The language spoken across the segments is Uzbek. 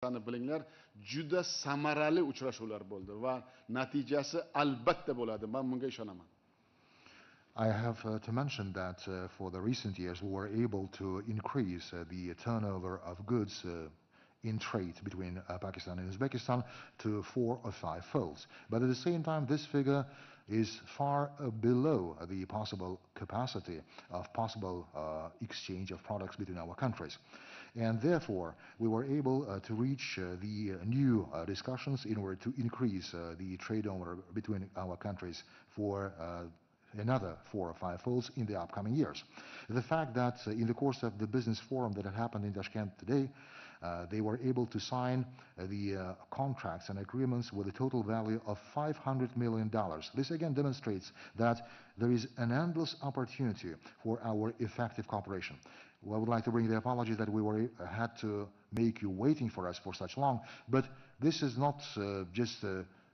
bilinglar, juda samarali uchrashuvlar bo'ldi va natijasi albatta bo'ladi. Men bunga ishonaman. I have to mention that for the recent years we were able to increase the turnover of goods in trade between Pakistan and Uzbekistan to 4 or 5 folds. But at the same time, this figure is far below the possible capacity of possible exchange of products between our countries. And therefore, we were able to reach the new discussions in order to increase the trade over between our countries for another 4 or 5 folds in the upcoming years. The fact that in the course of the business forum that had happened in Tashkent today, they were able to sign the contracts and agreements with a total value of $500 million. This again demonstrates that there is an endless opportunity for our effective cooperation. Well, I would like to bring the apology that we had to make you waiting for us for such long, but this is not just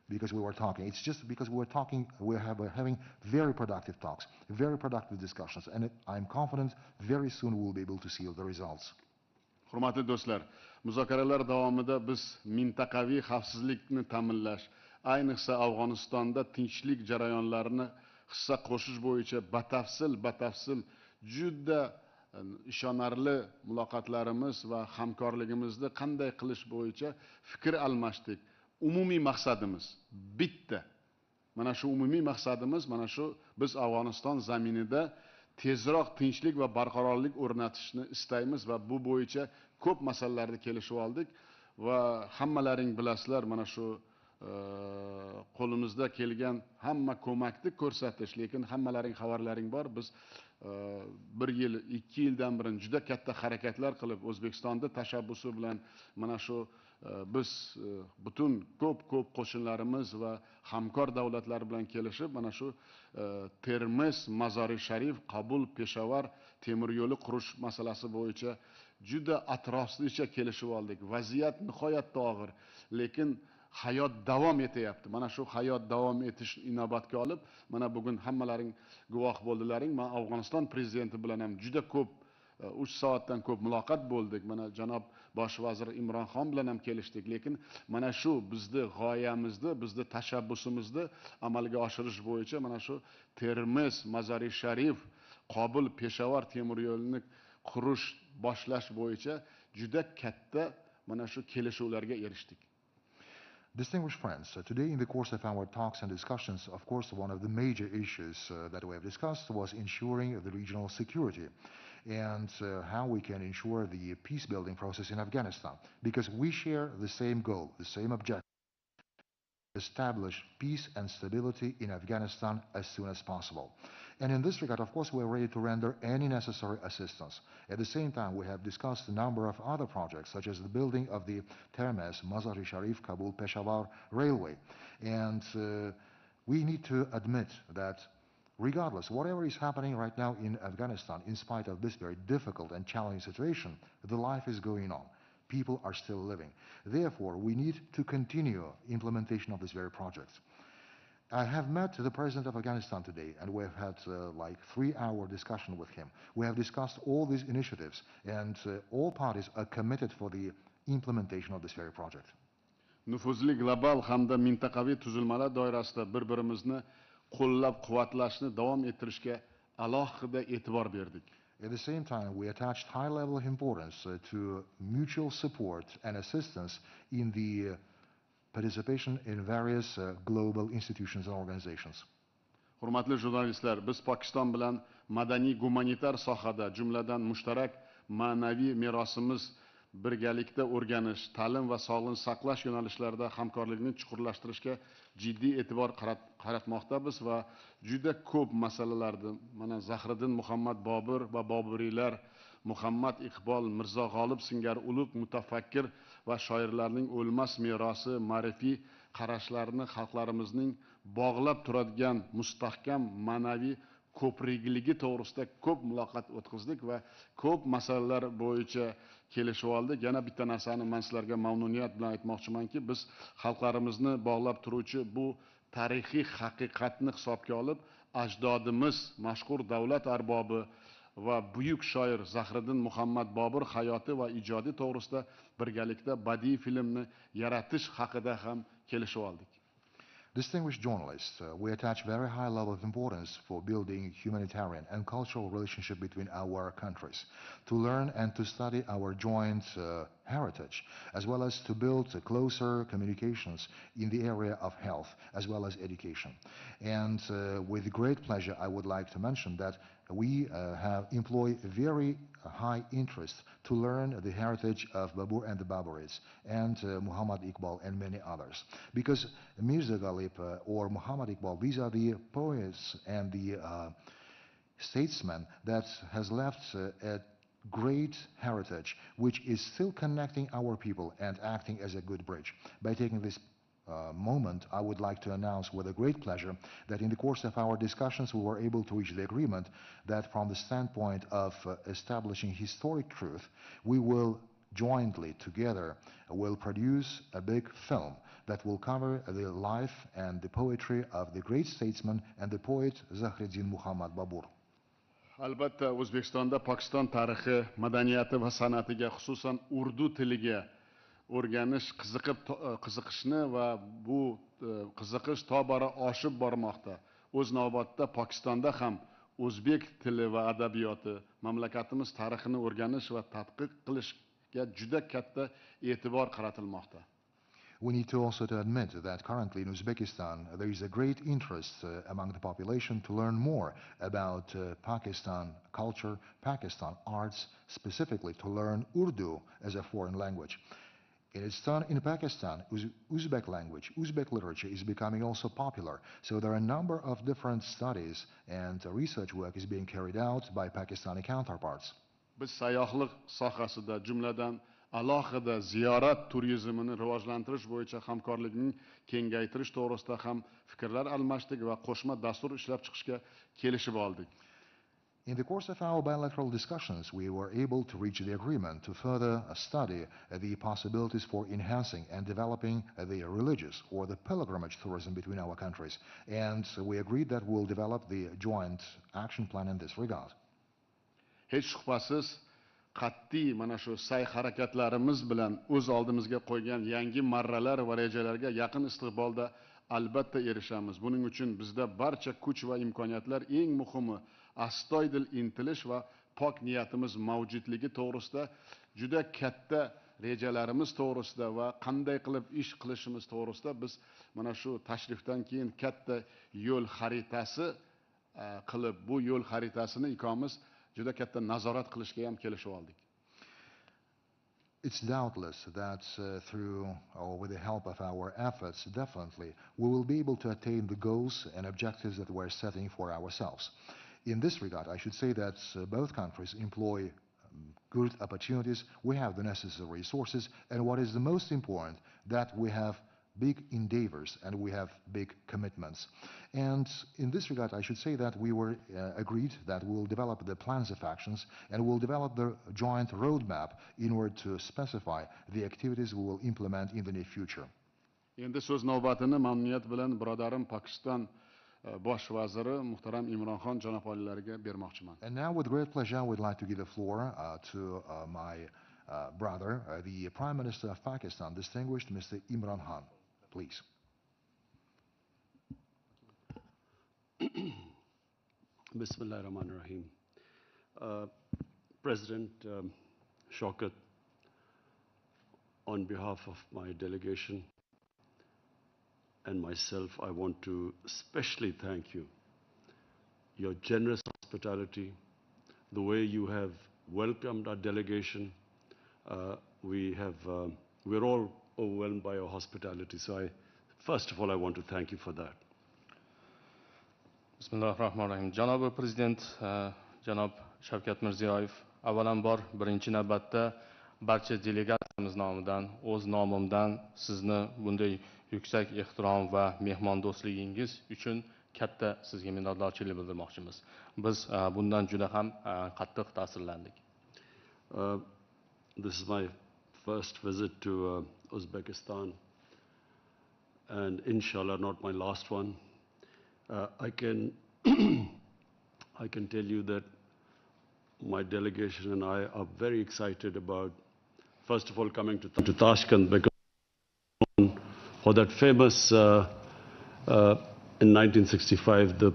because we were talking. It's just because we were talking, we're having very productive talks, very productive discussions, and I'm confident very soon we'll be able to see the results. Hurmatli do'stlar, muzokaralar davomida biz mintaqaviy xavfsizlikni ta'minlash, ayniqsa Afg'onistonda tinchlik jarayonlarini hissa qo'shish bo'yicha batafsil juda ishonarli muloqotlarimiz va hamkorligimizni qanday qilish bo'yicha fikr almashdik. Umumiy maqsadimiz bitta. Mana shu umumiy maqsadimiz, mana shu biz Afg'oniston zaminida tezroq tinchlik va barqarorlik o'rnatishni istaymiz va bu bo'yicha ko'p masalalarni kelishib oldik va hammalaring bilasizlar, mana shu qo'limizda kelgan hamma ko'makni ko'rsatish, lekin hammalaring xabarlaring bor, biz 1 yil, 2 yildan beri juda katta harakatlar qilib O'zbekistonda tashabbusi bilan mana shu biz butun ko'p qo'shinlarimiz va hamkor davlatlar bilan kelishib mana shu Termiz, Mazari Sharif, Qabul, Peshavar temir yo'li qurish masalasi bo'yicha juda atroflicha kelishib oldik. Vaziyat nihoyatda og'ir, lekin hayot davom etyapti. Mana shu hayot davom etish inobatga olib, mana bugun hammalaring guvoh bo'ldilaring. Men Afg'oniston prezidenti bilan ham juda ko'p 3 soatdan ko'p muloqot bo'ldik. Mana janob bosh vazir Umron bilan ham kelishdik. Lekin mana shu bizni g'oyamizni, bizni tashabbusimizni amalga oshirish bo'yicha mana shu Termiz, Mazari Sharif, Qabul, Peshavar temir yo'lini qurish, boshlash bo'yicha juda katta mana shu kelishuvlarga erishdik. Distinguished friends, today in the course of our talks and discussions, of course, one of the major issues that we have discussed was ensuring the regional security and how we can ensure the peace-building process in Afghanistan, because we share the same goal, the same objective: establish peace and stability in Afghanistan as soon as possible. And in this regard, of course, we are ready to render any necessary assistance. At the same time, we have discussed a number of other projects, such as the building of the Termez, Mazar-e Sharif, Kabul, Peshawar railway. And we need to admit that regardless, whatever is happening right now in Afghanistan, in spite of this very difficult and challenging situation, the life is going on. People are still living. Therefore, we need to continue implementation of these very projects. I have met the president of Afghanistan today, and we have had like 3-hour discussion with him. We have discussed all these initiatives, and all parties are committed for the implementation of this very project. Nufuzli global hamda mintaqaviy tuzilmalar doirasida bir-birimizni qo'llab-quvvatlashni davom ettirishga alohida e'tibor berdik. At the same time, we attached high level of importance to mutual support and assistance in the participation in various global institutions and organizations. Hurmatli jurnalistlar, biz Pokiston bilan madaniy gumanitar sohada, jumladan mushtarak ma'naviy merosimiz, birgalikda o'rganish, ta'lim va sog'liqni saqlash yo'nalishlarida hamkorlikni chuqurlashtirishga jiddiy e'tibor qaratmoqdamiz va juda ko'p masalalarda mana Zahiruddin Muhammad Bobur va Boburiylar, Muhammad Iqbol, Mirzo G'olib singari ulug' mutafakkir va shoirlarning o'lmas merosi, ma'rifiy qarashlarini xalqlarimizning bog'lab turadigan mustahkam ma'naviy ko'prikligi to'g'risida ko'p muloqot o'tkazdik va ko'p masalalar bo'yicha kelishib oldik. Yana bitta narsani men sizlarga mamnuniyat bilan aytmoqchimanki, biz xalqlarimizni bog'lab turuvchi bu tarixiy haqiqatni hisobga olib, ajdodimiz, mashhur davlat arbobi va buyuk shoir Zahiruddin Muhammad Babar hayoti va ijodi to'g'risida birgalikda badiiy filmni yaratish haqida ham kelishib oldik. Distinguished journalists, we attach very high level of importance for building humanitarian and cultural relationship between our countries, to learn and to study our joint heritage, as well as to build closer communications in the area of health, as well as education. And with great pleasure, I would like to mention that we employ very high interest to learn the heritage of Babur and the Babarids and Muhammad Iqbal and many others. Because Mirza Ghalib or Muhammad Iqbal, these are the poets and the statesmen that has left a great heritage which is still connecting our people and acting as a good bridge. By taking this moment, I would like to announce with a great pleasure that in the course of our discussions we were able to reach the agreement that from the standpoint of establishing historic truth, we will jointly together will produce a big film that will cover the life and the poetry of the great statesman and the poet Zahiruddin Muhammad Babur. Albatta, O'zbekistonda Pokiston tarixi, madaniyati va san'atiga, xususan urdu tiliga o'rganish qiziqishni va bu qiziqish tobora oshib bormoqda. O'z navbatida Pokistonda ham o'zbek tili va adabiyoti, mamlakatimiz tarixini o'rganish va tadqiq qilishga juda katta e'tibor qaratilmoqda. We need to also admit that currently in Uzbekistan there is a great interest among the population to learn more about Pakistan culture, Pakistan arts, specifically to learn Urdu as a foreign language. In its turn, in Pakistan, Uzbek language, Uzbek literature is becoming also popular. So there are a number of different studies and research work is being carried out by Pakistani counterparts. Biz sayyohlik sohasida jumladan alohida ziyorat turizmini rivojlantirish bo'yicha hamkorlikning kengaytirish to'g'risida ham fikrlar almashdik va qo'shma dastur ishlab chiqishga kelishib oldik. In the course of our bilateral discussions, we were able to reach the agreement to further study the possibilities for enhancing and developing the religious or the pilgrimage tourism between our countries. And we agreed that we'll develop the joint action plan in this regard. Hech shubhasiz, qat'iy mana shu sa'y-harakatlarimiz bilan o'z oldimizga qo'ygan yangi marralar va rejalarga yaqin istiqbolda albatta erishamiz. Buning uchun bizda barcha kuch va imkoniyatlar, eng muhimi astoydil intilish va pok niyatimiz mavjudligi to'g'risida juda katta rejalarimiz to'g'risida va qanday qilib ish qilishimiz to'g'risida biz mana shu tashrifdan keyin katta yo'l xaritasi qilib, bu yo'l xaritasini ikkomiz juda katta nazorat qilishga ham kelishib oldik. It's doubtless that through or with the help of our efforts, definitely, we will be able to attain the goals and objectives that we're setting for ourselves. In this regard, I should say that both countries employ good opportunities, we have the necessary resources, and what is the most important, that we have big endeavors and we have big commitments. And in this regard, I should say that we were agreed that we will develop the plans of actions and we'll develop the joint roadmap in order to specify the activities we will implement in the near future. Endi so'z navbatini mamnuniyat bilan birodarim Pakistan bosh vaziri muhtaram Imron janob olilariga bermoqchiman. And now with great pleasure I would like to give the floor to my brother, the Prime Minister of Pakistan, distinguished Mr. Imran Khan. Please. Bismillah ar-Rahman ar-Rahim. President Shaukat, on behalf of my delegation and myself, I want to especially thank you. Your generous hospitality, the way you have welcomed our delegation, we're all overwhelmed by your hospitality. So first of all, I want to thank you for that. Bismillah ar-Rahman ar-Rahim. Janob Prezident, Janob Shavkat Mirziyoyev, avvalambor birinchi navbatda barcha delegatsiyamiz nomidan, o'z nomimdan sizni bunday yuksak ehtirom va mehmondo'stligingiz uchun katta sizga minnatdorchilik bildirmoqchimiz. Biz bundan juda ham qattiq ta'sirlandik. This is my first visit to Uzbekistan, and inshallah not my last one. I can I can tell you that my delegation and I are very excited about, first of all, coming to Tashkent because for that famous, in 1965, the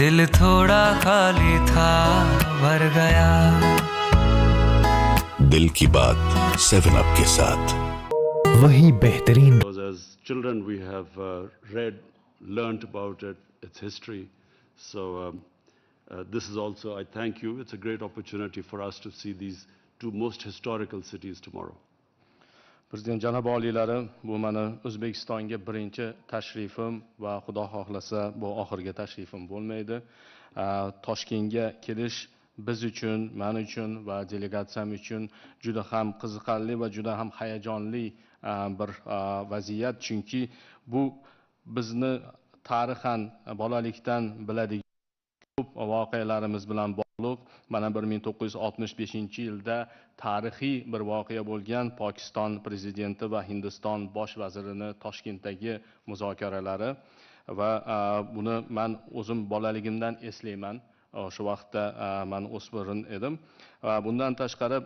दिल थोड़ा खाली था भर गया दिल की बात 7 अप के साथ वही बेहतरीन because as children we have learnt about it, its history. So this is also, I thank you. It's a great opportunity for us to see these two most historical cities tomorrow. Prezident janob oliylari, bu meni O'zbekistonga birinchi tashrifim va xudo xohlasa bu oxirgi tashrifim bo'lmaydi. Toshkentga kelish biz uchun, men uchun va delegatsiyam uchun juda ham qiziqarli va juda ham hayajonli bir vaziyat, chunki bu bizni tarixan bolalikdan biladigan ko'p voqealarimiz bilan bog'liq. Mana 1965-yilda tarixiy bir voqea bo'lgan Pokiston prezidenti va Hindiston bosh vazirini Toshkentdagi muzokaralari va buni men o'zim bolaligimdan eslayman. O'sha vaqtda men o'smir edim. Bundan tashqari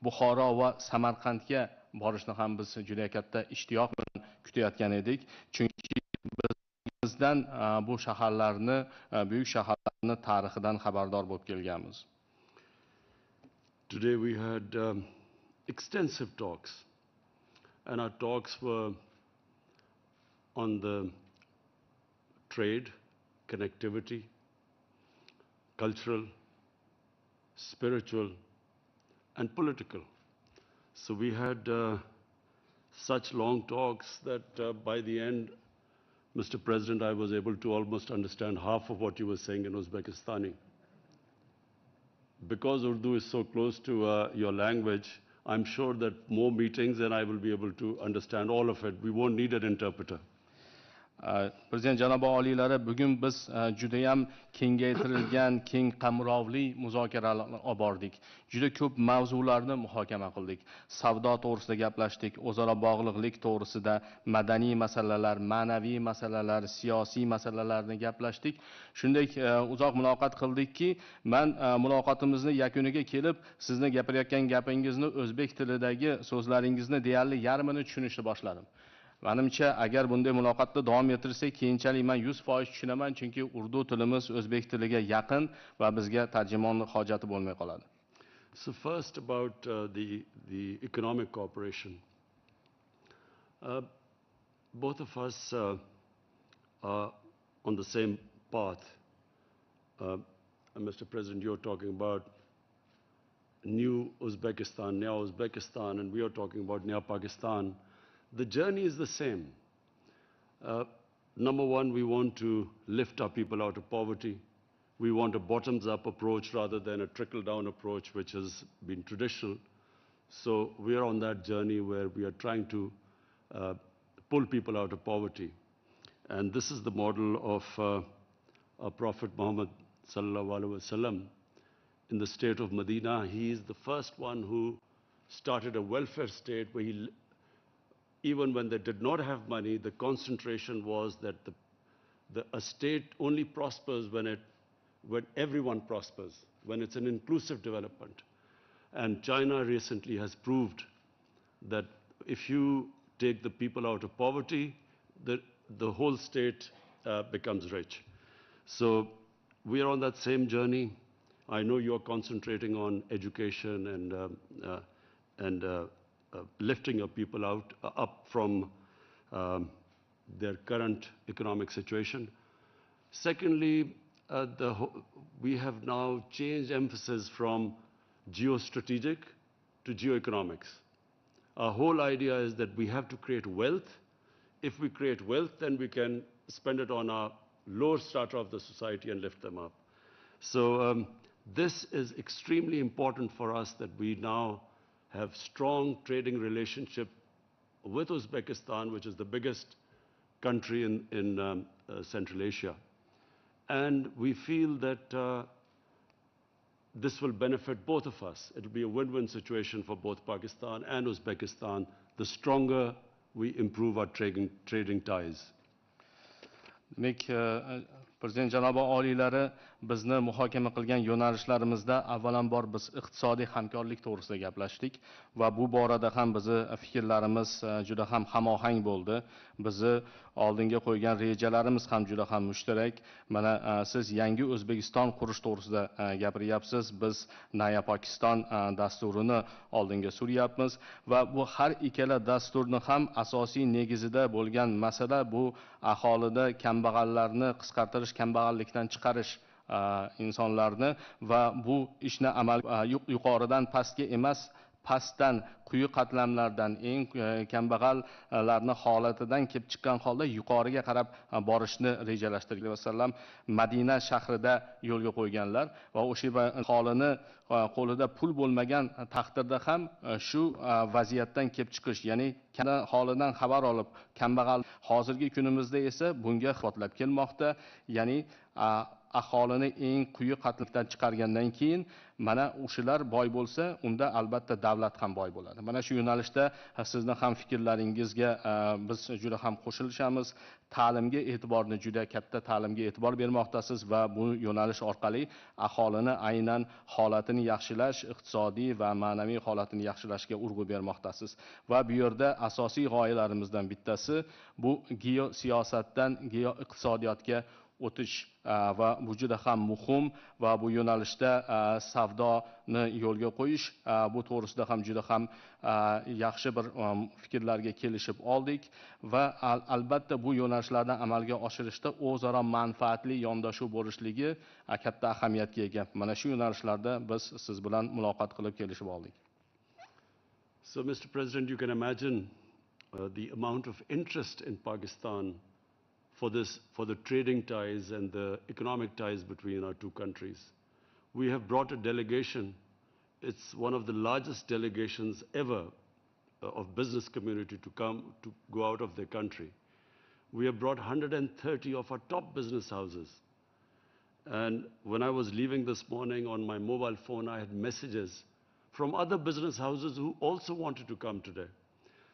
Buxoro va Samarqandga borishni ham biz juda katta ishtiyoq bilan kutayotgan edik, chunki bizdan bu shaharlarni, büyük shaharlarni tarixidan xabardor bo'lib kelganmiz. Today we had extensive talks, and our talks were on the trade, connectivity, cultural, spiritual, and political. So we had such long talks that by the end, Mr. President, I was able to almost understand half of what you were saying in Uzbekistani. Because Urdu is so close to your language, I'm sure that more meetings and I will be able to understand all of it. We won't need an interpreter. Prezident janob oliylari, bugun biz juda ham kengaytirilgan, keng qamrovli muzokaralar olib bordik. Juda ko'p mavzularni muhokama qildik. Savdo to'g'risida gaplashdik, o'zaro bog'liqlik to'g'risida, madaniy masalalar, ma'naviy masalalar, siyosiy masalalarni gaplashdik. Shunday uzoq muloqot qildikki, men muloqotimizni yakuniga kelib, sizni gapirayotgan gapingizni o'zbek tilidagi so'zlaringizni deyarli yarmini tushunishni boshladim. Menimcha, agar bunday muloqotni davom ettirsak, keyinchalik men 100% tushunaman, chunki urdu tilimiz o'zbek tiliga yaqin va bizga tarjimonning hojati bo'lmay qoladi. So first about the economic cooperation. Both of us are on the same path. Mr. President, you're talking about new Uzbekistan, Naya Uzbekistan, and we are talking about Naya Pakistan. The journey is the same. Number one, we want to lift our people out of poverty. We want a bottoms-up approach rather than a trickle-down approach, which has been traditional. So we are on that journey where we are trying to pull people out of poverty. And this is the model of our Prophet Muhammad sallallahu alaihi wasallam. In the state of Medina, he is the first one who started a welfare state where he, even when they did not have money, the concentration was that a state only prospers when everyone prospers, when it's an inclusive development. And China recently has proved that if you take the people out of poverty, the whole state becomes rich. So we are on that same journey. I know you are concentrating on education and lifting your people up from their current economic situation. Secondly, we have now changed emphasis from geostrategic to geoeconomics. Our whole idea is that we have to create wealth. If we create wealth, then we can spend it on our lower strata of the society and lift them up. So this is extremely important for us, that we now have strong trading relationship with Uzbekistan, which is the biggest country in Central Asia. And we feel that this will benefit both of us. It will be a win-win situation for both Pakistan and Uzbekistan, the stronger we improve our trading ties. Prezident janobi oliylari bizni muhokama qilgan yo'nalishlarimizda avvalambor biz iqtisodiy hamkorlik to'g'risida gaplashdik va bu borada ham bizni fikrlarimiz juda ham hamohang bo'ldi. Bizni oldinga qo'ygan rejalarimiz ham juda ham mushtarak. Mana siz yangi O'zbekiston qurish to'g'risida gapiryapsiz. Biz Naya Pakistan dasturini oldinga suryapmiz va bu har ikkala dasturni ham asosiy negizida bo'lgan masala bu aholida kambag'allarni qisqartirish, kambag'allikdan chiqarish insonlarni va bu ishni amal yuqoridan pastga emas, pastdan quyi qatlamlardan eng kambag'allarni holatidan kelib chiqqan holda yuqoriga qarab borishni rejalashtirgan. Vasallam Madina shahrida yo'lga qo'yganlar va o'sha aholini qo'lida pul bo'lmagan taqdirda ham shu vaziyatdan kelib chiqish, ya'ni holidan xabar olib kambag'al hozirgi kunimizda esa bunga isbotlab kelmoqda, ya'ni aholini eng quyi qatlamdan chiqargandan keyin mana o'shalar boy bo'lsa, unda albatta davlat ham boy bo'ladi. Mana shu yo'nalishda sizni ham fikrlaringizga biz juda ham qo'shilishamiz. Ta'limga e'tiborni juda katta ta'limga e'tibor bermoqdasiz va bu yo'nalish orqali aholini aynan holatini yaxshilash, iqtisodiy va ma'naviy holatini yaxshilashga urg'u bermoqdasiz. Va bu yerda asosiy g'oyalarimizdan bittasi bu geosiyosatdan geoiqtisodiyotga o'tish va bu juda ham muhim va bu yo'nalishda savdoni yo'lga qo'yish, bu to'g'risida ham juda ham yaxshi bir fikrlarga kelishib oldik va albatta bu yo'nalishlarni amalga oshirishda o'zaro manfaatli yondashuv bo'lishligi katta ahamiyatga ega. Mana shu yo'nalishlarda biz siz bilan muloqot qilib kelishib oldik. So, Mr. President, you can imagine the amount of interest in Pakistan for the trading ties and the economic ties between our two countries. We have brought a delegation. It's one of the largest delegations ever of business community to come to go out of their country. We have brought 130 of our top business houses. And when I was leaving this morning on my mobile phone, I had messages from other business houses who also wanted to come today.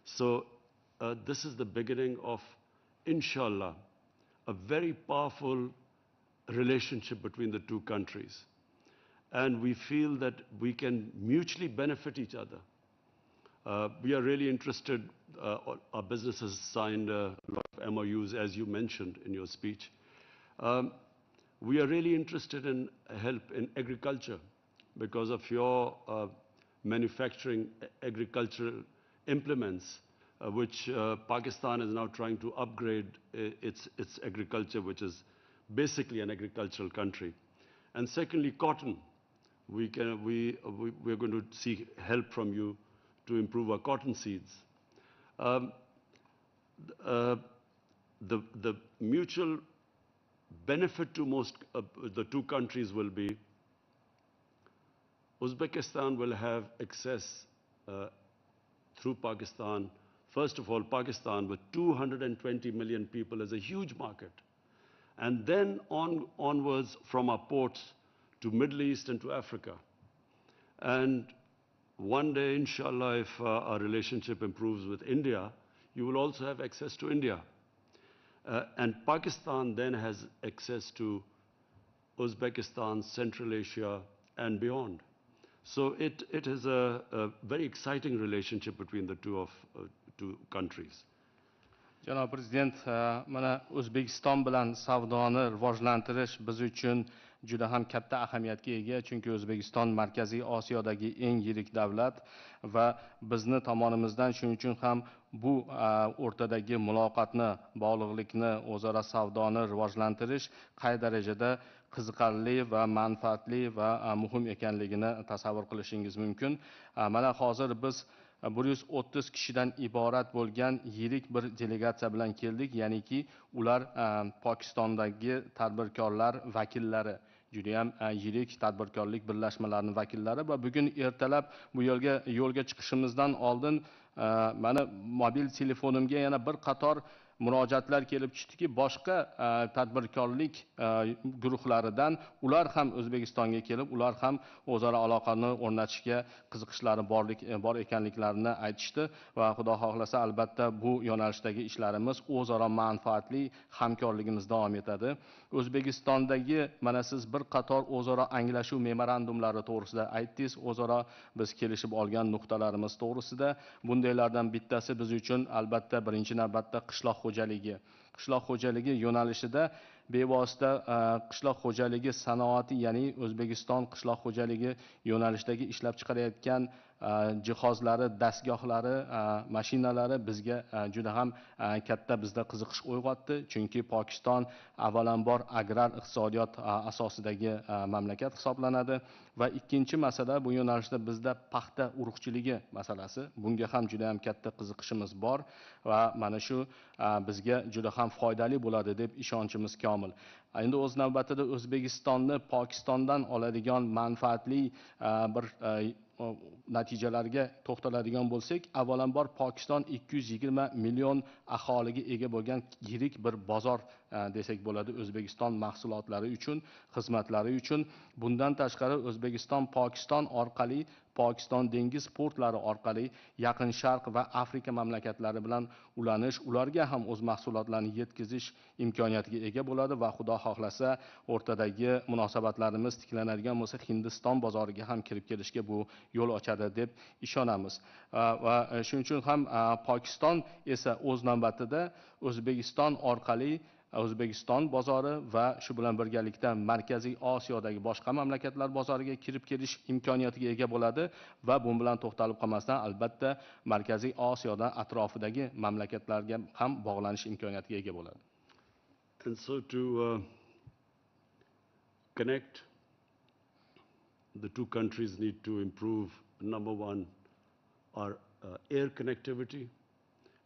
So this is the beginning of, inshallah, a very powerful relationship between the two countries. And we feel that we can mutually benefit each other. We are really interested, our business has signed a lot of MOUs, as you mentioned in your speech. We are really interested in help in agriculture because of your manufacturing agricultural implements, which Pakistan is now trying to upgrade its agriculture, which is basically an agricultural country. And secondly, cotton. We're going to seek help from you to improve our cotton seeds. The mutual benefit to the two countries will be Uzbekistan will have access through Pakistan. First of all, Pakistan with 220 million people is a huge market. And then onwards from our ports to Middle East and to Africa. And one day, inshallah, if our relationship improves with India, you will also have access to India. And Pakistan then has access to Uzbekistan, Central Asia, and beyond. So it is a very exciting relationship between the two countries. Janob Prezident, mana O'zbekiston bilan savdoni rivojlantirish biz uchun juda ham katta ahamiyatga ega, chunki O'zbekiston Markaziy Osiyodagi eng yirik davlat va bizni tomonimizdan shuning uchun ham bu o'rtadagi muloqotni, bog'liqlikni, o'zaro savdoni rivojlantirish qay darajada qiziqarli va manfaatli va muhim ekanligini tasavvur qilishingiz mumkin. Mana hozir biz 130 kishidan iborat bo'lgan yirik bir delegatsiya bilan keldik, ya'niki ular Pokistondagi tadbirkorlar vakillari, juda ham yirik tadbirkorlik birlashmalarining vakillari va bugun ertalab bu yo'lga chiqishimizdan oldin mana mobil telefonimga yana bir qator murojaatlar kelib chiqdiki, boshqa tadbirkorlik guruhlaridan ular ham O'zbekistonga kelib, ular ham o'zaro aloqani o'rnatishga qiziqishlari bor ekanliklarini aytishdi va xudo xohlasa albatta bu yo'nalishdagi ishlarimiz o'zaro manfaatli hamkorligimiz davom etadi. O'zbekistondagi mana siz bir qator o'zaro anglashuv memorandumlari to'g'risida aytdingiz, o'zaro biz kelishib olgan nuqtalarimiz to'g'risida. Bundaylardan bittasi biz uchun albatta birinchi navbatda qishloq xo'jaligi yo'nalishida bevosita qishloq xo'jaligi sanoati, ya'ni O'zbekiston qishloq xo'jaligi yo'nalishidagi ishlab chiqarayotgan jihozlari, dastgohlari, mashinalari bizga juda ham katta bizda qiziqish uyg'otdi. Chunki Pokiston avvalambor agrar iqtisodiyot asosidagi mamlakat hisoblanadi va ikkinchi masala bu yo'nalishda bizda paxta urug'chiligi masalasi. Bunga ham juda ham katta qiziqishimiz bor va mana shu bizga juda ham foydali bo'ladi deb ishonchimiz komil. Endi o'z navbatida O'zbekistonni Pokistondan oladigan manfaatli bir natijalarga to'xtaladigan bo'lsak, avvalambor Pokiston 220 million aholiga ega bo'lgan yirik bir bozor desak bo'ladi O'zbekiston mahsulotlari uchun, xizmatlari uchun. Bundan tashqari O'zbekiston Pokiston orqali, Pokiston dengiz portlari orqali Yaqin Sharq va Afrika mamlakatlari bilan ulanish, ularga ham o'z mahsulotlarini yetkazish imkoniyatiga ega bo'ladi va xudo xohlasa o'rtadagi munosabatlarimiz tiklanadigan bo'lsa, Hindiston bozoriga ham kirib kelishga bu yo'l ochadi deb ishonamiz. Va shuning uchun ham Pokiston esa o'z navbatida O'zbekiston orqali O'zbekiston bozori va shu bilan birgalikda Markaziy Osiyodagi boshqa mamlakatlar bozoriga kirib kelish imkoniyatiga ega bo'ladi va bu bilan to'xtalib qolmasdan albatta Markaziy Osiyodan atrofidagi mamlakatlarga ham bog'lanish imkoniyatiga ega bo'ladi. And so to connect, the two countries need to improve, number one, our air connectivity.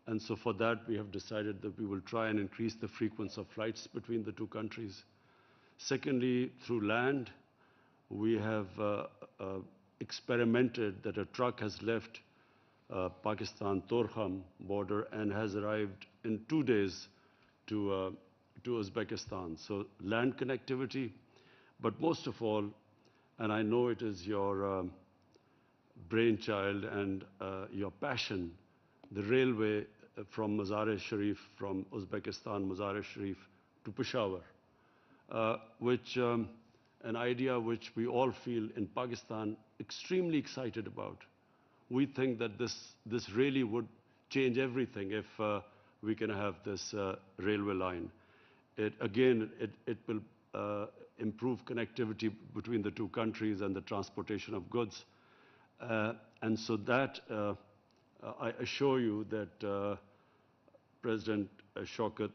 And so for that, we have decided that we will try and increase the frequency of flights between the two countries. Secondly, through land, we have experimented that a truck has left Pakistan-Torkham border and has arrived in 2 days to Uzbekistan. So land connectivity, but most of all, and I know it is your brainchild and your passion, the railway from Mazar-e-Sharif, from Uzbekistan, Mazar-e-Sharif to Peshawar, which an idea which we all feel in Pakistan extremely excited about. We think that this really would change everything if we can have this railway line. It will improve connectivity between the two countries and the transportation of goods. And so that I assure you that President Shaukat,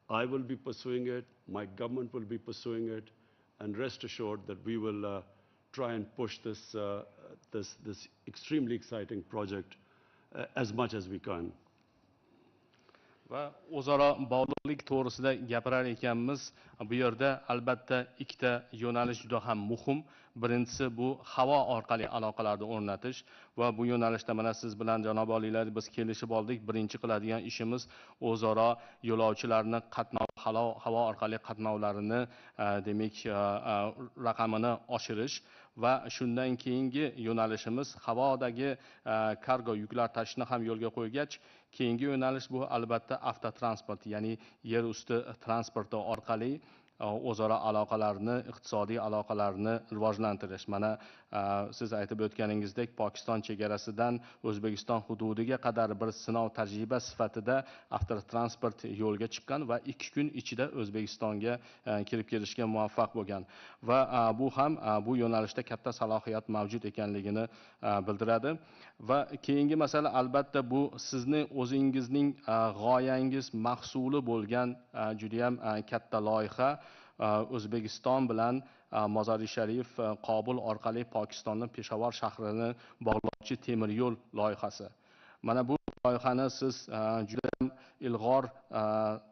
I will be pursuing it, my government will be pursuing it, and rest assured that we will try and push this extremely exciting project as much as we can. Va o'zaro bog'liqlik to'g'risida gapirar ekanmiz. Bu yerda albatta ikkita yo'nalish juda ham muhim. Birinchisi bu havo orqali aloqalarni o'rnatish va bu yo'nalishda mana siz bilan janob oliylar biz kelishib oldik. Birinchi qiladigan ishimiz o'zaro yo'lovchilarni havo orqali qatnovlarini demak raqamini oshirish va shundan keyingi yo'nalishimiz havodagi kargo yuklar tashishni ham yo'lga qo'ygach, keyingi yo'nalish bu albatta avtotransport, ya'ni yer usti transporti orqali o'zaro aloqalarni, iqtisodiy aloqalarni rivojlantirish. Mana siz aytib o'tganingizdek, Pokiston chegarasidan O'zbekiston hududiga qadar bir sinov tajriba sifatida avtotransport yo'lga chiqqan va 2 kun ichida O'zbekistonga kirib kelishga muvaffaq bo'lgan. Va bu ham bu yo'nalishda katta salohiyat mavjud ekanligini bildiradi. Va keyingi masala albatta bu sizni o'zingizning g'oyangiz mahsuli bo'lgan juda ham katta loyiha. O'zbekiston bilan Mazar-e-Sharif, Qobul orqali Pokistonni Peshawar shahrini bog'lovchi temir yo'l loyihasi. Mana bu loyihani siz juda ham ilg'or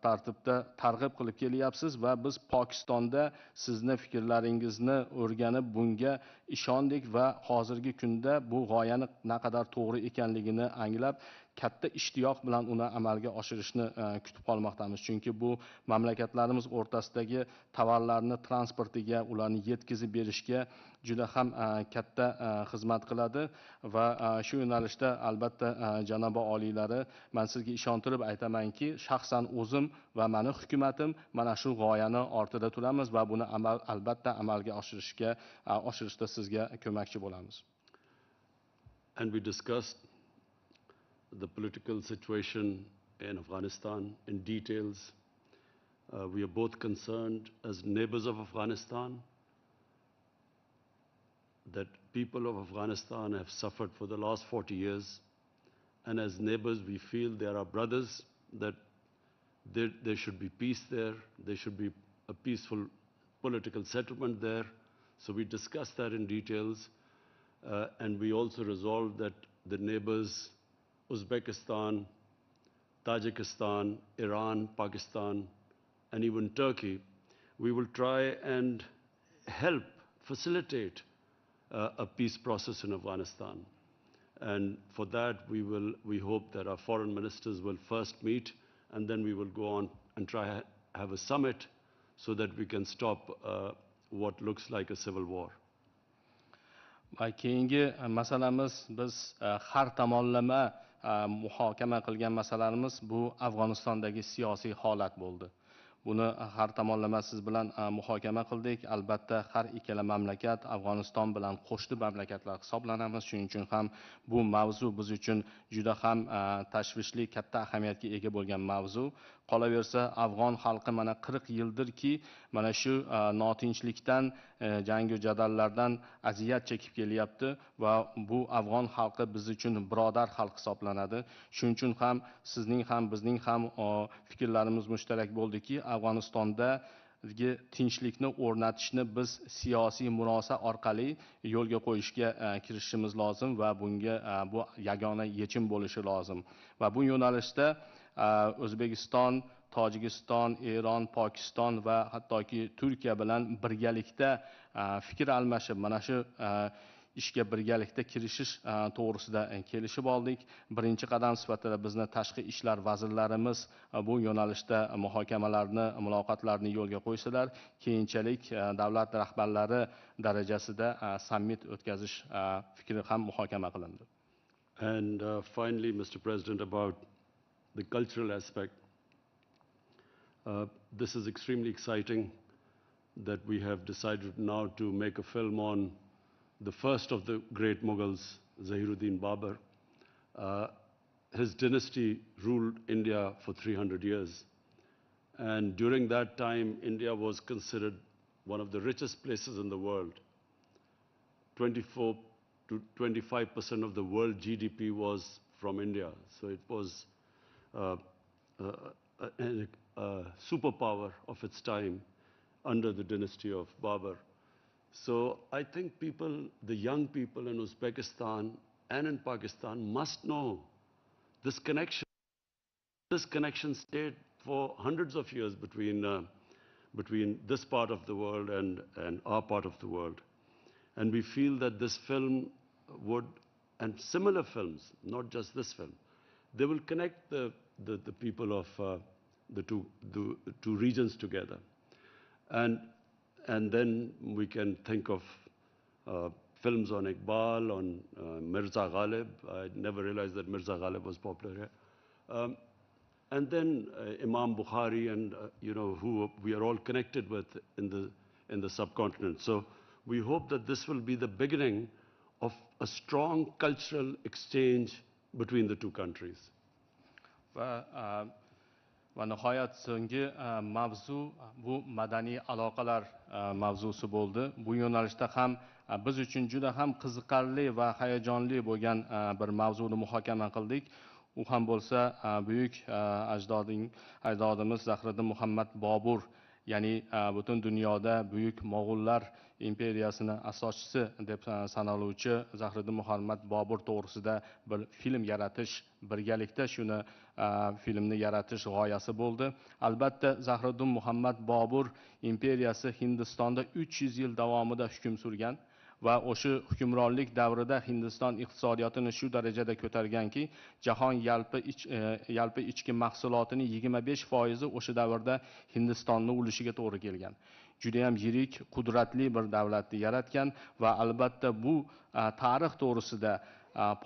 tartibda targ'ib qilib kelyapsiz va biz Pokistonda sizni fikrlaringizni o'rganib bunga ishondik va hozirgi kunda bu g'oyani naqadar to'g'ri ekanligini anglab katta ishtiyoq bilan uni amalga oshirishni kutib qolmoqdamiz. Chunki bu mamlakatlarimiz o'rtasidagi tovarlarni transportiga, ularni yetkazib berishga juda ham katta xizmat qiladi va shu yo'nalishda albatta janobi oliylari, men sizga ishontirib aytamanki, shaxsan o'zim va meni hukumatim mana shu g'oyani ortida turamiz va buni albatta amalga oshirishda sizga ko'makchi bo'lamiz. And we discussed the political situation in Afghanistan in details. We are both concerned as neighbors of Afghanistan that people of Afghanistan have suffered for the last 40 years. And as neighbors, we feel they are our brothers, that there should be peace there, there should be a peaceful political settlement there. So we discussed that in details. And we also resolved that the neighbors, Uzbekistan, Tajikistan, Iran, Pakistan, and even Turkey, we will try and help facilitate a peace process in Afghanistan. And for that, we hope that our foreign ministers will first meet, and then we will go on and try to have a summit so that we can stop what looks like a civil war. Keyingi masalamiz, biz har tomonlama muhokama qilgan masalarimiz bu Afg'onistondagi siyosiy holat bo'ldi. Buni har tomonlama siz bilan muhokama qildik. Albatta har ikkala mamlakat Afg'oniston bilan qo'shni mamlakatlar hisoblanamiz. Shuning uchun ham bu mavzu biz uchun juda ham tashvishli, katta ahamiyatga ega bo'lgan mavzu. Qolaversa, afg'on xalqi mana 40 yildirki, mana shu notinchlikdan, jangu jadallardan aziyat chekib kelyapti va bu afg'on xalqi biz uchun birodar xalq hisoblanadi. Shuning uchun ham sizning ham bizning ham fikrlarimiz mushtarak bo'ldiki, Afg'onistonda tinchlikni o'rnatishni biz siyosiy murosa orqali yo'lga qo'yishga kirishimiz lozim va bunga bu yagona yechim bo'lishi lozim. Va bu yo'nalishda O'zbekiston, Tojikiston, Eron, Pokiston va hattoki Turkiya bilan birgalikda fikr almashib, mana shu ishga birgalikda kirishish to'g'risida kelishib oldik. Birinchi qadam sifatida bizni tashqi ishlar vazirlarimiz bu yo'nalishda muhokamalarni, muloqotlarni yo'lga qo'ysalar, keyinchalik davlat rahbarlari darajasida sammit o'tkazish fikri ham muhokama qilindi. And finally, Mr. President, about the cultural aspect. This is extremely exciting that we have decided now to make a film on the first of the great Mughals, Zahiruddin Babar. His dynasty ruled India for 300 years. And during that time, India was considered one of the richest places in the world. 24 to 25% of the world GDP was from India. So it was a superpower of its time under the dynasty of Babar. So I think people, the young people in Uzbekistan and in Pakistan must know this connection. This connection stayed for hundreds of years between this part of the world and our part of the world. And we feel that this film would, and similar films, not just this film, they will connect the people of the two regions together. And then we can think of films on Iqbal, on Mirza Ghalib. I never realized that Mirza Ghalib was popular here. And then Imam Bukhari and, who we are all connected with in the subcontinent. So we hope that this will be the beginning of a strong cultural exchange between the two countries. Va nihoyat so'nggi mavzu bu madaniy aloqalar mavzusi bo'ldi. Bu yo'nalishda ham biz uchun juda ham qiziqarli va hayajonli bo'lgan bir mavzuni muhokama qildik. U ham bo'lsa buyuk ajdodimiz Zahiruddin Muhammad Bobur, ya'ni butun dunyoda buyuk Mo'g'ullar imperiyasini asoschisi deb sanaluvchi Zahiruddin Muhammad Bobur to'g'risida bir film yaratish, birgalikda shuni filmni yaratish g'oyasi bo'ldi. Albatta Zahiruddin Muhammad Bobur imperiyasi Hindistonda 300 yil davomida hukm surgan va o'sha hukmronlik davrida Hindiston iqtisodiyotini shu darajada ko'targanki, jahon yalpi ichki mahsulotining 25% o'sha davrda Hindistonning ulushiga to'g'ri kelgan. Juda ham yirik, qudratli bir davlatni yaratgan va albatta bu tarix to'g'risida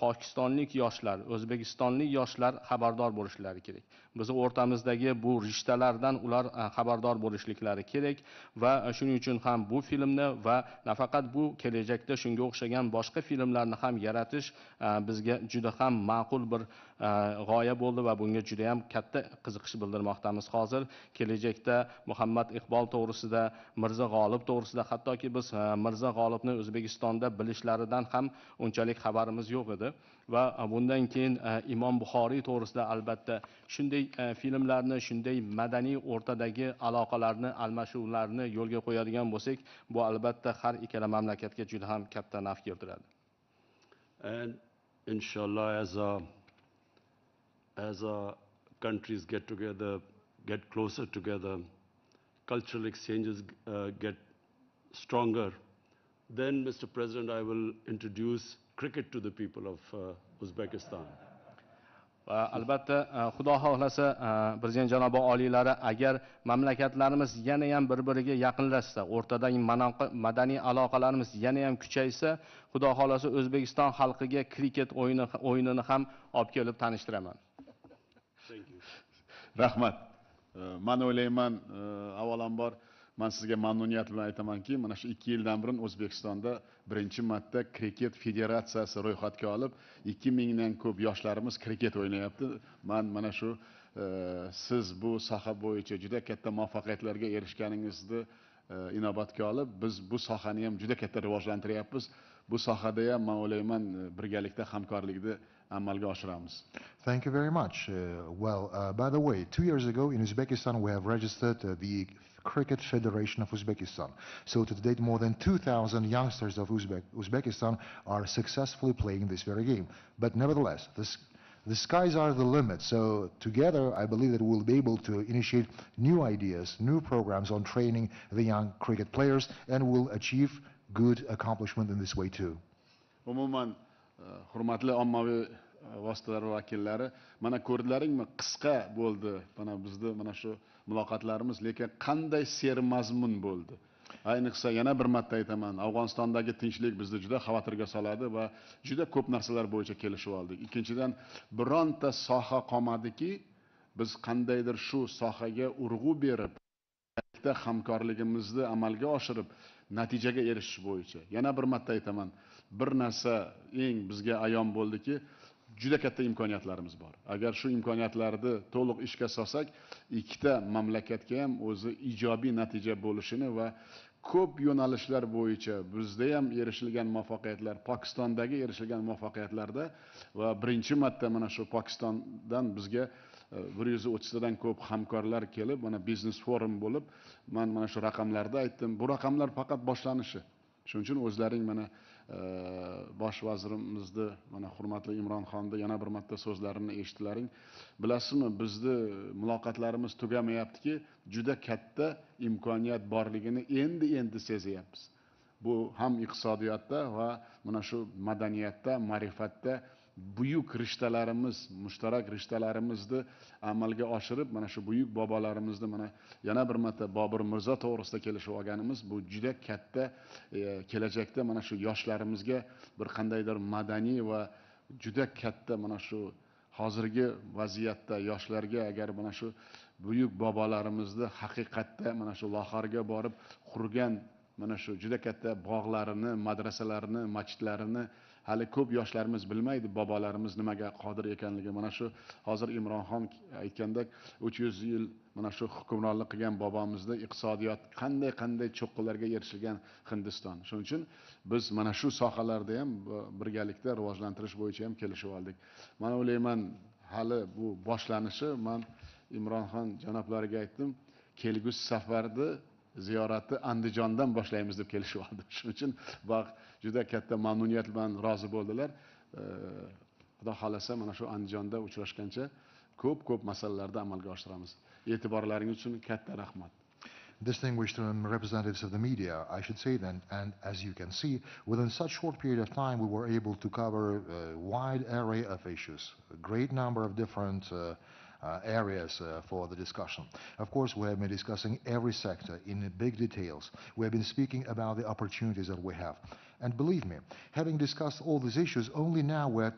Pokistonlik yoshlar, O'zbekistonlik yoshlar xabardor bo'lishlari kerak. Bizi o'rtamizdagi bu rishtalardan ular xabardor bo'lishliklari kerak va shuning uchun ham bu filmni va nafaqat bu kelajakda shunga o'xshagan boshqa filmlarni ham yaratish bizga juda ham ma'qul bir g'oya bo'ldi va bunga juda ham katta qiziqish bildirmoqdamiz. Hozir kelajakda Muhammad Iqbol to'g'risida, Mirza G'olib to'g'risida, hattoki biz Mirza G'olibni O'zbekistonda bilishlaridan ham unchalik xabarimiz yo'q edi va bundan keyin Imom Buxoriy to'g'risida albatta shunday filmlarni, shunday madaniy o'rtadagi aloqalarni, almashuvlarni yo'lga qo'yadigan bo'lsak, bu albatta har ikkala mamlakatga juda ham katta naf keltiradi. And inshallah, as our countries get together, get closer together, cultural exchanges get stronger, then, Mr. President, I will introduce cricket to the people of Uzbekistan. Albatta, Xudo xohlasa, Prezident janobi oliylari agar mamlakatlarimiz yana ham bir-biriga yaqinlashsa, o'rtadagi madaniy aloqalarimiz yana ham kuchaysa, Xudo xohlasa O'zbekiston xalqiga kriket o'yinini ham olib kelib tanishtiraman. Rahmat. Men o'ylayman, avvalambor men sizga mamnuniyat bilan aytamanki, mana shu 2 yildan burun O'zbekistonda birinchi marta kriket federatsiyasi ro'yxatga olib, 2000 dan ko'p yoshlarimiz kriket o'ynayapti. Men mana shu siz bu soha bo'yicha juda katta muvaffaqiyatlarga erishganingizni inobatga olib, biz bu sohani ham juda katta rivojlantiryapmiz. Bu sohada ham men o'ylayman birgalikda hamkorlikni amalga oshiramiz. Thank you very much. By the way, 2 years ago in Uzbekistan we have registered the Cricket Federation of Uzbekistan. So to date, more than 2,000 youngsters of Uzbekistan are successfully playing this very game. But nevertheless, the skies are the limit. So together, I believe that we'll be able to initiate new ideas, new programs on training the young cricket players, and we'll achieve good accomplishment in this way too. Umuman, hurmatli ommaviy vositalar vakillari, mana ko'rdilaringmi, qisqa bo'ldi mana bizda mana shu muloqotlarimiz, lekin qanday sermazmun bo'ldi. Ayniqsa yana bir marta aytaman, Afg'onistondagi tinchlik bizni juda xavotirga soladi va juda ko'p narsalar bo'yicha kelishib oldik. Ikkinchidan, bironta soha qolmadiki, biz qandaydir shu sohaga urg'u berib, hamkorligimizni amalga oshirib, natijaga erishish bo'yicha. Yana bir marta aytaman, bir narsa eng bizga ayon bo'ldiki, juda katta imkoniyatlarimiz bor. Agar shu imkoniyatlarni to'liq ishga solsak, ikkita mamlakatga ham o'zi ijobiy natija bo'lishini va ko'p yo'nalishlar bo'yicha bizda ham erishilgan muvaffaqiyatlar, Pokistondagi erishilgan muvaffaqiyatlarda va birinchi marta mana shu Pokistondan bizga 130 dan ko'p hamkorlar kelib, mana biznes forum bo'lib, men mana shu raqamlarda aytdim. Bu raqamlar faqat boshlanishi. Shuning uchun o'zlaring mana bosh vazirimizni, mana hurmatli Imron xonni yana bir marta so'zlarini eshitdilaring. Bilasizmi, bizni muloqotlarimiz tugamayaptiki, juda katta imkoniyat borligini endi sezyapmiz. Bu ham iqtisodiyotda va mana shu madaniyatda, ma'rifatda buyuk rishtalarimiz, mushtarak rishtalarimizni amalga oshirib, mana shu buyuk bobolarimizni mana yana bir marta Babar Mirzo to'g'risida kelishib olganimiz, bu juda katta kelajakda mana shu yoshlarimizga bir qandaydir madaniy va juda katta mana shu hozirgi vaziyatda yoshlarga agar mana shu buyuk bobolarimizni haqiqatda mana shu loharga borib qurgan mana shu juda katta bog'larini, madrasalarini, masjidlarini hali ko'p yoshlarimiz bilmaydi, bobolarimiz nimaga qodir ekanligi. Mana shu hozir Imronxon aytgandek 300 yil mana shu hukmronlik qilgan bobomizni iqtisodiyot qanday cho'qqilarga erishilgan Hindiston. Shuning uchun biz mana shu sohalarda ham birgalikda rivojlantirish bo'yicha ham kelishib oldik. Men o'ylayman, hali bu boshlanishi. Men Imronxon janoblariga aytdim, kelgusi safarda ziyoratni Andijondan boshlaymiz deb kelishib oldim. Shuning uchun juda katta mamnuniyat bilan rozi bo'ldilar. Xudo xolasa mana shu Andijonda uchrashgancha ko'p masalalarda amalga oshiramiz. E'tiborlaringiz uchun katta rahmat. distinguished representatives of the media, I should say then, and as you can see, within such short period of time, we were able to cover a wide array of issues, a great number of different areas for the discussion. Of course, we have been discussing every sector in big details. We have been speaking about the opportunities that we have. And believe me, having discussed all these issues, only now we're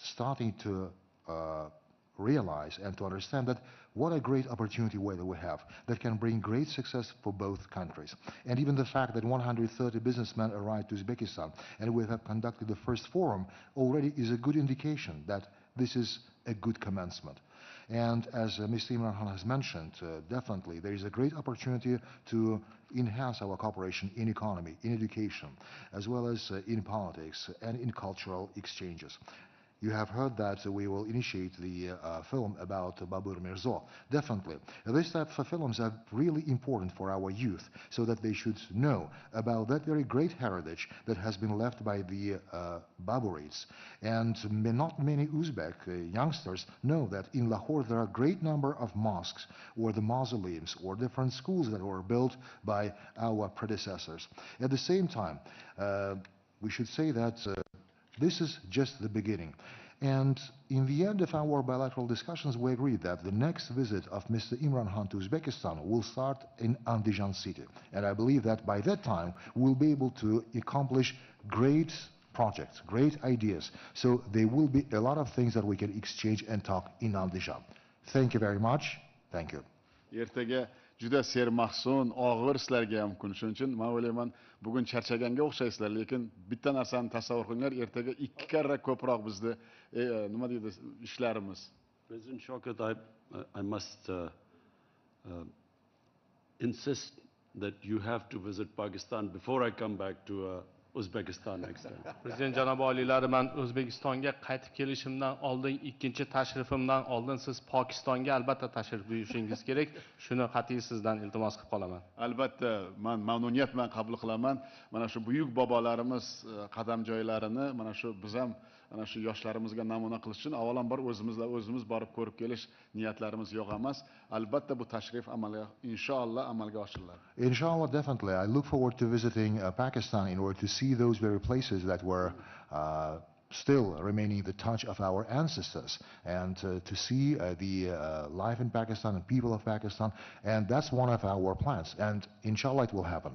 starting to realize and to understand that what a great opportunity that we have that can bring great success for both countries. And even the fact that 130 businessmen arrived to Uzbekistan and we have conducted the first forum already is a good indication that this is a good commencement. And as Mr. Imran has mentioned, definitely there is a great opportunity to enhance our cooperation in economy, in education, as well as in politics and in cultural exchanges. You have heard that we will initiate the film about Babur Mirzo. Definitely. These type of films are really important for our youth so that they should know about that very great heritage that has been left by the Baburites. And not many Uzbek youngsters know that in Lahore there are a great number of mosques or the mausoleums or different schools that were built by our predecessors. At the same time, we should say that this is just the beginning. And in the end of our bilateral discussions, we agreed that the next visit of Mr. Imran Khan to Uzbekistan will start in Andijan city. And I believe that by that time, we'll be able to accomplish great projects, great ideas. So there will be a lot of things that we can exchange and talk in Andijan. Thank you very much. Thank you. Ertaga juda sermahsun, og'ir sizlarga ham kun. Shuning uchun men o'ylayman, bugun charchaganga o'xshaysizlar, lekin bitta narsani tasavvur qilinglar, ertaga 2 karra ko'proq bizda nima deydi ishlarimiz. President Shaukat, I must insist that you have to visit Pakistan before I come back to Uzbekistan next time. Prezident janob oliylari, men O'zbekistonga qaytib kelishimdan oldin, ikkinchi tashrifimdan oldin siz Pokistonga albatta tashrif buyurishingiz kerak. Shuni qat'iy sizdan iltimos qilib qolaman. Albatta, men mamnuniyat bilan qabul qilaman. Mana shu buyuk bobolarimiz qadam joylarini, mana shu biz ham ana shu yoshlarimizga namuna qilish uchun avvalambor o'zimiz borib ko'rib kelish niyatlarimiz yo'q emas. Albatta bu tashrif inshaalloh amalga oshiriladi. Inshallah, definitely. I look forward to visiting Pakistan in order to see those very places that were still remaining the touch of our ancestors and to see the life in Pakistan and people of Pakistan. And that's one of our plans. And inshallah it will happen.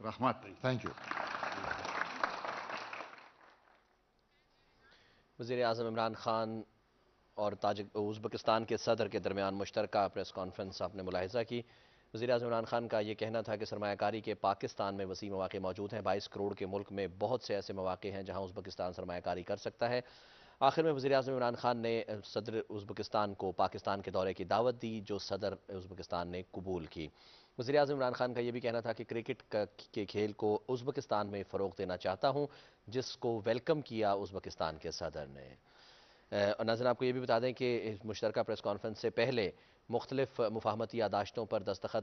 Rahmat. Thank you. वज़ीर आज़म इमरान खान और उज़्बेकिस्तान के सदर के दरमियान मुश्तरका press conference आपने मुलाहिज़ा की। वज़ीर आज़म इमरान खान का ये कहना था कि सरमायाकारी के पाकिस्तान में वसी मौक़े मौजूद हैं। 22 करोड़ के मुल्क में बहुत से ऐसे मौक़े हैं जहाँ उज़्बेकिस्तान सरमायाकारी कर सकता है। आखिर में वज़ीर आज़म इमरान खान ने सदर उज़्बेकिस्तान को पाकिस्तान के दौरे की दावत दी, जो सदर उज़्बेकिस्तान ने कबूल की। वज़ीर आज़म इमरान खान का ये भी कहना था कि क्रिकेट के खेल को उज़्बेकिस्तान में फ़रोग़ देना चाहता हूँ, जिसको वेलकम किया उज़्बेकिस्तान के सदर ने। और नाज़रीन, आपको ये भी बता दें कि मुश्तरका प्रेस कॉन्फ्रेंस से पहले मुख्तलिफ मुफ़ाहमती यादाश्तों पर दस्तखत